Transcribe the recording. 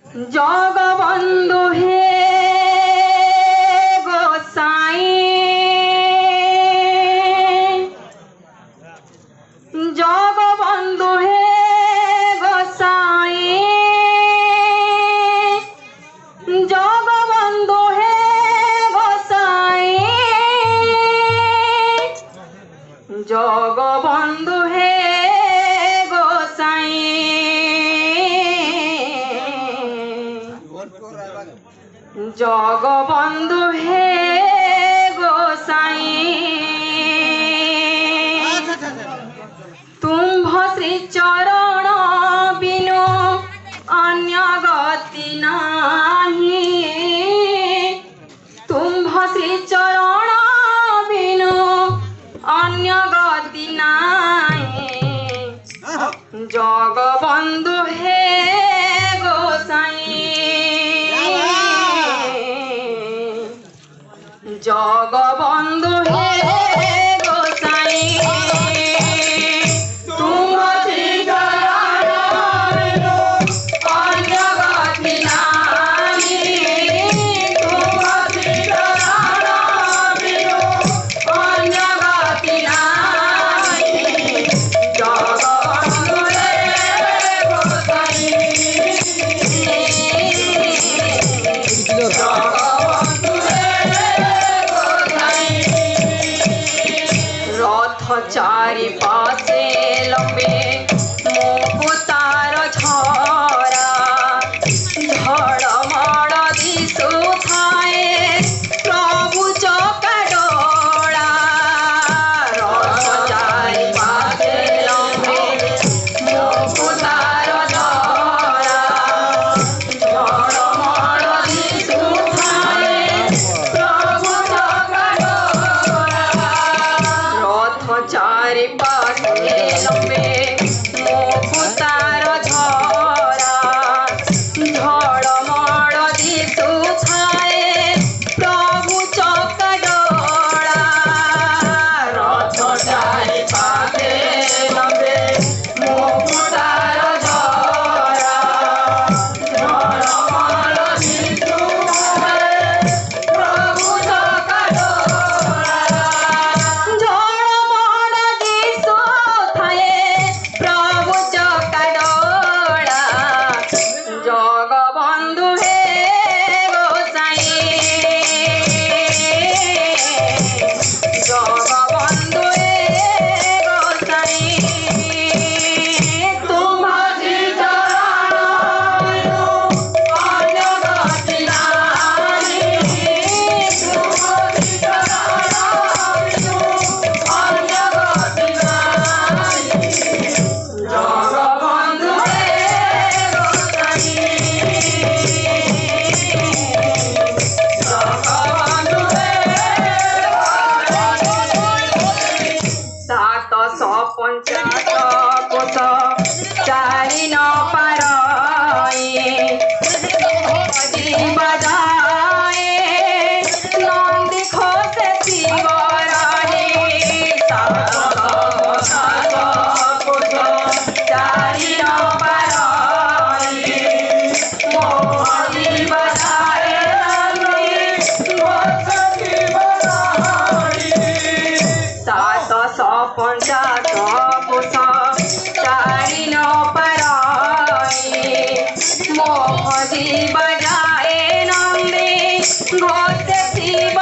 जगबंधु हे गोसाई जगबंधु हे गोसाई जगबंधु हे गोसाई जगबंधु हे जगबंधु हे गोसाई तुम्भ श्री चरण बिनु अन्य गति नाही तुम्भ श्री चरण बिनु अन्य गति नाही जगबंधु हे जगबंधु हे गोसाई तुम श्री चरण बिनु अन्य गति नाही तुम श्री चरण बिनु अन्य गति नाही जगबंधु हे गोसाई चारि पासे लंबे मुकुतार झरा झड़मड़ दिशु थाए प्रभु चकाडोला रथ चारि पासे लंबे मुकुतार झरा झड़मड़ दिशु थाए प्रभु चारि पासे लंबे मुकुतार झरा झड़मड़ दिशु थाए प्रभु चकाडोला रथ चारि पासे लंबे मुकुतार झरा झड़मड़ दिशु थाए प्रभु चकाडोला जगबंधु हे गोसाई जगबंधु हे गोसाई तुम श्री चरण बिनु अन्य गति नाही तुम श्री चरण बिनु अन्य गति नाही जगबंधु सात सौ पंचाश कोश चारि न पारई बजाए नंदी खोसे शिवरानी सात सौ कोश चारि न पारई मोहनी बजाए सात सौ पंचाश कोश चारि न पारई मोहनी बजाए नंदी घोषे शिव